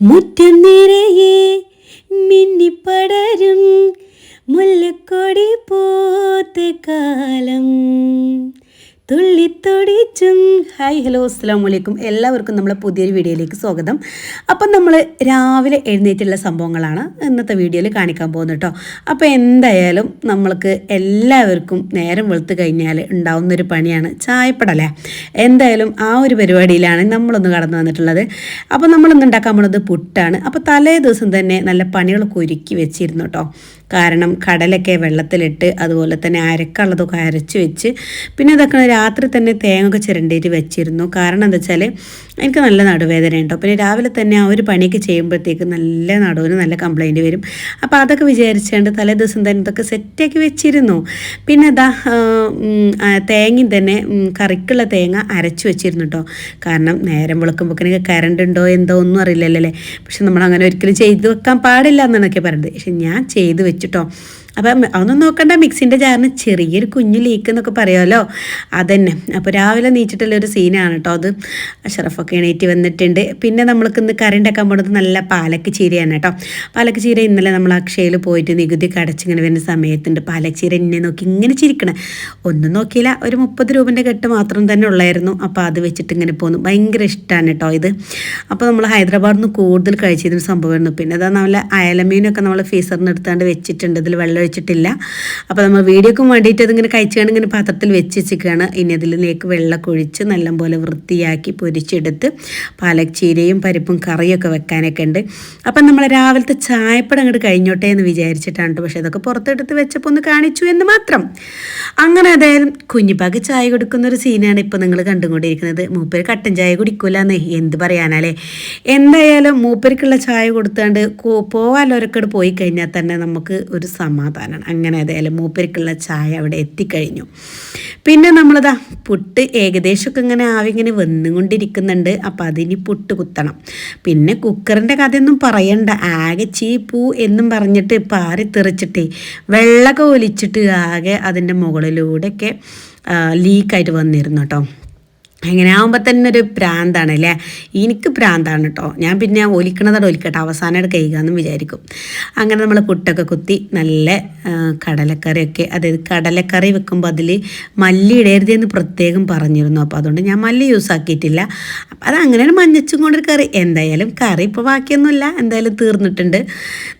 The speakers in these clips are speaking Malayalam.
മുറ്റം നിറയെ മിന്നിപ്പടരും മുല്ലക്കൊടി പൂത്ത കാലം തുള്ളിത്തൊടിച്ചും. ഹായ് ഹലോ അസ്സലാമു അലൈക്കും. എല്ലാവർക്കും നമ്മളെ പുതിയൊരു വീഡിയോയിലേക്ക് സ്വാഗതം. അപ്പം നമ്മൾ രാവിലെ എഴുന്നേറ്റുള്ള സംഭവങ്ങളാണ് ഇന്നത്തെ വീഡിയോയിൽ കാണിക്കാൻ പോകുന്നത് കേട്ടോ. അപ്പോൾ എന്തായാലും നമ്മൾക്ക് എല്ലാവർക്കും നേരം വെളുത്ത് കഴിഞ്ഞാൽ ഉണ്ടാവുന്നൊരു പണിയാണ് ചായപ്പടല്ലേ. എന്തായാലും ആ ഒരു പരിപാടിയിലാണ് നമ്മളൊന്ന് കടന്നു വന്നിട്ടുള്ളത്. അപ്പോൾ നമ്മളിന്ന് ഉണ്ടാക്കാൻ പോകുന്നത് പുട്ടാണ്. അപ്പോൾ തലേ ദിവസം തന്നെ നല്ല പണികളൊക്കെ ഒരുക്കി വെച്ചിരുന്നു കേട്ടോ. കാരണം കടലൊക്കെ വെള്ളത്തിലിട്ട് അതുപോലെ തന്നെ അരക്കുള്ളതൊക്കെ അരച്ച് വെച്ച് പിന്നെ ഇതൊക്കെ രാത്രി തന്നെ തേങ്ങയൊക്കെ ചിരണ്ടിയിട്ട് വെച്ചിരുന്നു. കാരണം എന്താ വെച്ചാൽ എനിക്ക് നല്ല നടുവേദന ഉണ്ടോ. പിന്നെ രാവിലെ തന്നെ ആ ഒരു പണിയൊക്കെ ചെയ്യുമ്പോഴത്തേക്ക് നല്ല നടുവിന് നല്ല കംപ്ലൈൻറ്റ് വരും. അപ്പോൾ അതൊക്കെ വിചാരിച്ചുകൊണ്ട് തലേ ദിവസം തന്നെ ഇതൊക്കെ സെറ്റാക്കി വെച്ചിരുന്നു. പിന്നെ ഇതാ തേങ്ങയും തന്നെ കറിക്കുള്ള തേങ്ങ അരച്ച് വെച്ചിരുന്നു കേട്ടോ. കാരണം നേരം വെളുക്കുമ്പോഴേക്ക് കറണ്ട് ഉണ്ടോ എന്തോ ഒന്നും അറിയില്ലല്ലോ അല്ലേ. പക്ഷെ നമ്മളങ്ങനെ ഒരിക്കലും ചെയ്ത് വെക്കാൻ പാടില്ല എന്നാണൊക്കെ പറയുന്നത്. പക്ഷെ ഞാൻ ചെയ്ത് വെച്ചിട്ടോ. അപ്പം അതൊന്നും നോക്കണ്ട, മിക്സിൻ്റെ ജാറിന് ചെറിയൊരു കുഞ്ഞു ലീക്ക് എന്നൊക്കെ പറയുമല്ലോ, അതന്നെ. അപ്പോൾ രാവിലെ നീച്ചിട്ടുള്ളൊരു സീനാണ് കേട്ടോ അത്. അഷറഫൊക്കെ എണീറ്റ് വന്നിട്ടുണ്ട്. പിന്നെ നമ്മൾക്ക് ഇന്ന് കറി ഉണ്ടാക്കാൻ പോകുന്നത് നല്ല പാലക്ക് ചീരയാണ് കേട്ടോ. പാലക്ക് ചീര ഇന്നലെ നമ്മൾ അക്ഷയയിൽ പോയിട്ട് നികുതി കടച്ചിങ്ങനെ വരുന്ന സമയത്തുണ്ട് പാലക്ക് ചീര എന്നെ നോക്കി ഇങ്ങനെ ചിരിക്കണം. ഒന്നും നോക്കിയില്ല, ഒരു 30 രൂപൻ്റെ കെട്ട് മാത്രം തന്നെ ഉള്ളായിരുന്നു. അപ്പോൾ അത് വെച്ചിട്ട് ഇങ്ങനെ പോന്നു. ഭയങ്കര ഇഷ്ടമാണ് കേട്ടോ ഇത്. അപ്പോൾ നമ്മൾ ഹൈദരാബാദിൽ നിന്ന് കൂടുതൽ കഴിച്ചതിന് സംഭവമായിരുന്നു. പിന്നെ അതാ നല്ല അയലമീനൊക്കെ നമ്മൾ ഫീസറിന് എടുത്താണ്ട് വെച്ചിട്ടുണ്ട്. ഇതിൽ വെള്ളം ഒഴിച്ചിട്ടില്ല. അപ്പോൾ നമ്മൾ വീഡിയോക്കും വേണ്ടിയിട്ട് അതിങ്ങനെ കഴിച്ചാണ് ഇങ്ങനെ പാത്രത്തിൽ വെച്ച് വെച്ചിരിക്കുകയാണ്. ഇനി അതിലേക്ക് വെള്ളമൊക്കെ ഒഴിച്ച് നല്ലപോലെ വൃത്തിയാക്കി പൊരിച്ചെടുത്ത് പാലക് ചീരയും പരിപ്പും കറിയൊക്കെ വെക്കാനൊക്കെ ഉണ്ട്. അപ്പം നമ്മൾ രാവിലത്തെ ചായപ്പടം അങ്ങോട്ട് കഴിഞ്ഞോട്ടെ എന്ന് വിചാരിച്ചിട്ടാണ്. പക്ഷേ അതൊക്കെ പുറത്തെടുത്ത് വെച്ചപ്പോൾ ഒന്ന് കാണിച്ചു എന്ന് മാത്രം. അങ്ങനെ അതായാലും കുഞ്ഞിപ്പാക്ക് ചായ കൊടുക്കുന്നൊരു സീനാണ് ഇപ്പോൾ നിങ്ങൾ കണ്ടുകൊണ്ടിരിക്കുന്നത്. മൂപ്പര് കട്ടൻ ചായ കുടിക്കൂലെന്നേ എന്ത് പറയാനല്ലേ. എന്തായാലും മൂപ്പർക്കുള്ള ചായ കൊടുത്താണ്ട് പോകാനൊരക്കട് പോയി കഴിഞ്ഞാൽ തന്നെ നമുക്ക് ഒരു സമാധാനമാണ്. അങ്ങനെ അതായാലും മൂപ്പർക്കുള്ള ചായ അവിടെ എത്തിക്കഴിഞ്ഞു. പിന്നെ നമ്മളിതാ പുട്ട് ഏകദേശമൊക്കെ ഇങ്ങനെ ഇങ്ങനെ വന്നുകൊണ്ടിരിക്കുന്നുണ്ട്. അപ്പം അതിന് പുട്ട് കുത്തണം. പിന്നെ കുക്കറിൻ്റെ കഥയൊന്നും പറയണ്ട, ആകെ ചീപ്പൂ എന്നും പറഞ്ഞിട്ട് പാറി തെറിച്ചിട്ടേ വെള്ളമൊക്കെ ഒലിച്ചിട്ട് ആകെ അതിൻ്റെ മുകളിലൂടെയൊക്കെ ലീക്കായിട്ട് വന്നിരുന്നു കേട്ടോ. അങ്ങനെ ആകുമ്പോൾ തന്നെ ഒരു പ്രാന്താണ് അല്ലേ. എനിക്ക് പ്രാന്താണ് കേട്ടോ. ഞാൻ പിന്നെ ഒലിക്കണതോടെ ഒലിക്കട്ടെ, അവസാനമായിട്ട് കഴിക്കാമെന്നും വിചാരിക്കും. അങ്ങനെ നമ്മൾ പുട്ടൊക്കെ കുത്തി നല്ല കടലക്കറിയൊക്കെ, അതായത് കടലക്കറി വെക്കുമ്പോൾ അതിൽ മല്ലി ഇടരുതെന്ന് പ്രത്യേകം പറഞ്ഞിരുന്നു. അപ്പോൾ അതുകൊണ്ട് ഞാൻ മല്ലി യൂസ് ആക്കിയിട്ടില്ല. അപ്പോൾ അത് അങ്ങനെയാണ് മഞ്ഞച്ചും കൊണ്ടൊരു കറി. എന്തായാലും കറി ഇപ്പോൾ ബാക്കിയൊന്നുമില്ല, എന്തായാലും തീർന്നിട്ടുണ്ട്.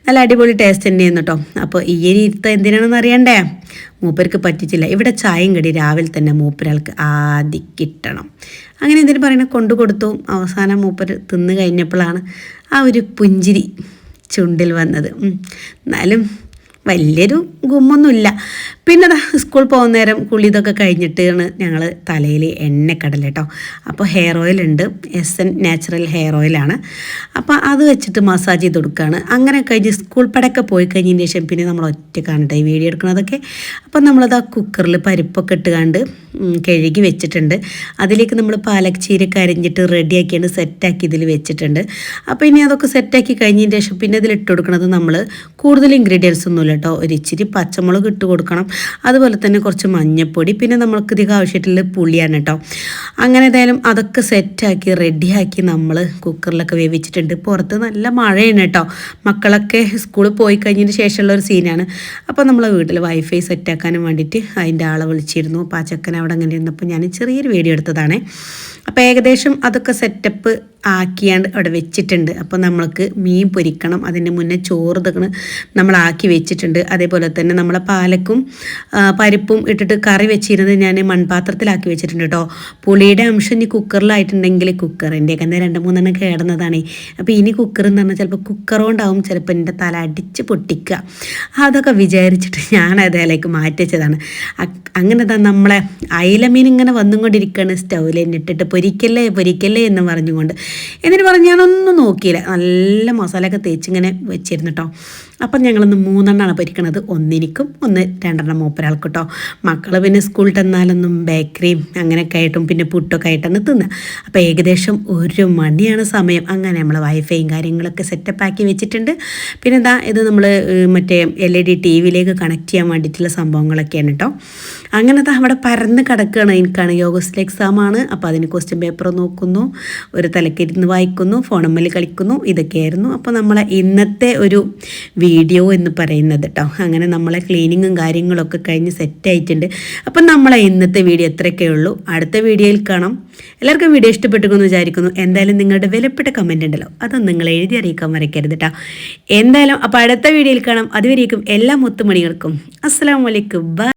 നല്ല അടിപൊളി ടേസ്റ്റ് തന്നെയായിരുന്നു കേട്ടോ. അപ്പോൾ ഈ ഒരു ഇരുത്തം എന്തിനാണെന്ന് അറിയണ്ടേ. മൂപ്പർക്ക് പറ്റിച്ചില്ല. ഇവിടെ ചായയും കടി രാവിലെ തന്നെ മൂപ്പരാൾക്ക് ആദ്യം കിട്ടണം. അങ്ങനെ എന്തിനു പറയണ കൊണ്ടു കൊടുത്തു. അവസാനം മൂപ്പർ തിന്ന് കഴിഞ്ഞപ്പോഴാണ് ആ ഒരു പുഞ്ചിരി ചുണ്ടിൽ വന്നത്. എന്നാലും വലിയൊരു ഗുമ്മൊന്നുമില്ല. പിന്നെ സ്കൂൾ പോകുന്ന നേരം കുളി ഇതൊക്കെ കഴിഞ്ഞിട്ടാണ് ഞങ്ങൾ തലയിൽ എണ്ണക്കടല കേട്ടോ. അപ്പോൾ ഹെയർ ഓയിൽ ഉണ്ട്, SN നാച്ചുറൽ ഹെയർ ഓയിലാണ്. അപ്പോൾ അത് വെച്ചിട്ട് മസാജ് ചെയ്ത് കൊടുക്കുകയാണ്. അങ്ങനെ കഴിഞ്ഞ് സ്കൂൾ പടയൊക്കെ പോയി കഴിഞ്ഞതിന് ശേഷം പിന്നെ നമ്മൾ ഒറ്റക്കാണ് ഈ വീഡിയോ എടുക്കുന്നതൊക്കെ. അപ്പോൾ നമ്മളത് ആ കുക്കറിൽ പരിപ്പൊക്കെ ഇട്ടുകാണ്ട് കഴുകി വെച്ചിട്ടുണ്ട്. അതിലേക്ക് നമ്മൾ പാലക് ചീരയൊക്കെ അരിഞ്ഞിട്ട് റെഡിയാക്കിയാണ് സെറ്റാക്കി ഇതിൽ വെച്ചിട്ടുണ്ട്. അപ്പോൾ ഇനി അതൊക്കെ സെറ്റാക്കി കഴിഞ്ഞതിന് ശേഷം പിന്നെ ഇതിൽ ഇട്ട് കൊടുക്കുന്നത് നമ്മൾ കൂടുതൽ ഇൻഗ്രീഡിയൻസ് ഒന്നുമില്ല കേട്ടോ. ഒരു ഇച്ചിരി പച്ചമുളക് ഇട്ട് കൊടുക്കണം, അതുപോലെ തന്നെ കുറച്ച് മഞ്ഞൾപ്പൊടി, പിന്നെ നമ്മൾക്ക് ഇതിന് ആവശ്യമായിട്ടുള്ള പുളിയാണ് കേട്ടോ. അങ്ങനെ ഏതായാലും അതൊക്കെ സെറ്റാക്കി റെഡിയാക്കി നമ്മൾ കുക്കറിലൊക്കെ വേവിച്ചിട്ടുണ്ട്. പുറത്ത് നല്ല മഴയാണ് കേട്ടോ. മക്കളൊക്കെ സ്കൂളിൽ പോയി കഴിഞ്ഞതിന് ശേഷമുള്ള ഒരു സീനാണ്. അപ്പോൾ നമ്മൾ വീട്ടിൽ വൈഫൈ സെറ്റാക്കാനും വേണ്ടിയിട്ട് അതിൻ്റെ ആളെ വിളിച്ചിരുന്നു. അപ്പോൾ ആ ചെക്കൻ അവിടെ അങ്ങനെ ഇരുന്നപ്പോൾ ഞാൻ ചെറിയൊരു വീഡിയോ എടുത്തതാണ്. അപ്പോൾ ഏകദേശം അതൊക്കെ സെറ്റപ്പ് ആക്കിയാണ്ട് അവിടെ വെച്ചിട്ടുണ്ട്. അപ്പോൾ നമ്മൾക്ക് മീൻ പൊരിക്കണം. അതിൻ്റെ മുന്നേ ചോറ് ഇതൊക്കെ നമ്മളാക്കി വെച്ചിട്ടുണ്ട്. അതേപോലെ തന്നെ നമ്മളെ പാലക്കും പരിപ്പും ഇട്ടിട്ട് കറി വെച്ചിരുന്നത് ഞാൻ മൺപാത്രത്തിലാക്കി വെച്ചിട്ടുണ്ട് കേട്ടോ. പുളിയുടെ അംശം ഇനി കുക്കറിലായിട്ടുണ്ടെങ്കിൽ കുക്കറിൻ്റെയൊക്കെ 2-3 കേടുന്നതാണ്. അപ്പോൾ ഇനി കുക്കർ എന്ന് പറഞ്ഞാൽ ചിലപ്പോൾ കുക്കറുകൊണ്ടാവും ചിലപ്പോൾ എൻ്റെ തല അടിച്ച് പൊട്ടിക്കുക. അതൊക്കെ വിചാരിച്ചിട്ട് ഞാൻ അതിലേക്ക് മാറ്റി വെച്ചതാണ്. അങ്ങനെ നമ്മളെ അയിലമീൻ ഇങ്ങനെ വന്നുകൊണ്ടിരിക്കുകയാണ്. സ്റ്റൗവിൽ ഇട്ടിട്ട് പൊരിക്കല്ലേ പൊരിക്കല്ലേ എന്ന് പറഞ്ഞുകൊണ്ട്. എന്നിട്ട് പറഞ്ഞ് ഞാനൊന്നും നോക്കിയില്ല, നല്ല മസാലയൊക്കെ തേച്ചിങ്ങനെ വെച്ചിരുന്നു കേട്ടോ. അപ്പം ഞങ്ങളൊന്ന് 3 പൊരിക്കണത്, ഒന്നെനിക്കും ഒന്ന് 2 മൂപ്പരാൾക്ക് കേട്ടോ. മക്കൾ പിന്നെ സ്കൂളിൽ തന്നാലൊന്നും ബേക്കറിയും അങ്ങനെയൊക്കെ ആയിട്ടും പിന്നെ പുട്ടൊക്കെ ആയിട്ടാണ് തിന്നുക. അപ്പോൾ ഏകദേശം 1 മണിയാണ് സമയം. അങ്ങനെ നമ്മൾ വൈഫൈയും കാര്യങ്ങളൊക്കെ സെറ്റപ്പാക്കി വെച്ചിട്ടുണ്ട്. പിന്നെ ഇത് നമ്മൾ മറ്റേ LED TV-യിലേക്ക് കണക്ട് ചെയ്യാൻ വേണ്ടിയിട്ടുള്ള സംഭവങ്ങളൊക്കെയാണ് കേട്ടോ. അങ്ങനെ അവിടെ പരന്ന് കിടക്കുകയാണ്. എനിക്കാണ് യോഗസ്റ്റിലെ എക്സാമാണ്. അപ്പോൾ അതിന് ക്വസ്റ്റ്യൻ പേപ്പർ നോക്കുന്നു, ഒരു തലക്കിരുന്ന് വായിക്കുന്നു, ഫോണമ്മൽ കളിക്കുന്നു, ഇതൊക്കെയായിരുന്നു. അപ്പോൾ നമ്മളെ ഇന്നത്തെ ഒരു വീഡിയോ എന്ന് പറയുന്നത് കേട്ടോ. അങ്ങനെ നമ്മളെ ക്ലീനിങ്ങും കാര്യങ്ങളൊക്കെ കഴിഞ്ഞ് സെറ്റായിട്ടുണ്ട്. അപ്പം നമ്മളെ ഇന്നത്തെ വീഡിയോ എത്രയൊക്കെ ഉള്ളൂ. അടുത്ത വീഡിയോയിൽ കാണാം. എല്ലാവർക്കും വീഡിയോ ഇഷ്ടപ്പെട്ടുമെന്ന് വിചാരിക്കുന്നു. എന്തായാലും നിങ്ങളുടെ വിലപ്പെട്ട കമൻ്റ് ഉണ്ടല്ലോ, അതൊന്നും നിങ്ങൾ എഴുതി അറിയിക്കാൻ മറക്കരുത് കേട്ടോ. എന്തായാലും അപ്പോൾ അടുത്ത വീഡിയോയിൽ കാണാം. അതുവരേക്കും എല്ലാ മുത്തുമണികൾക്കും അസ്സലാമു അലൈക്കും. ബൈ.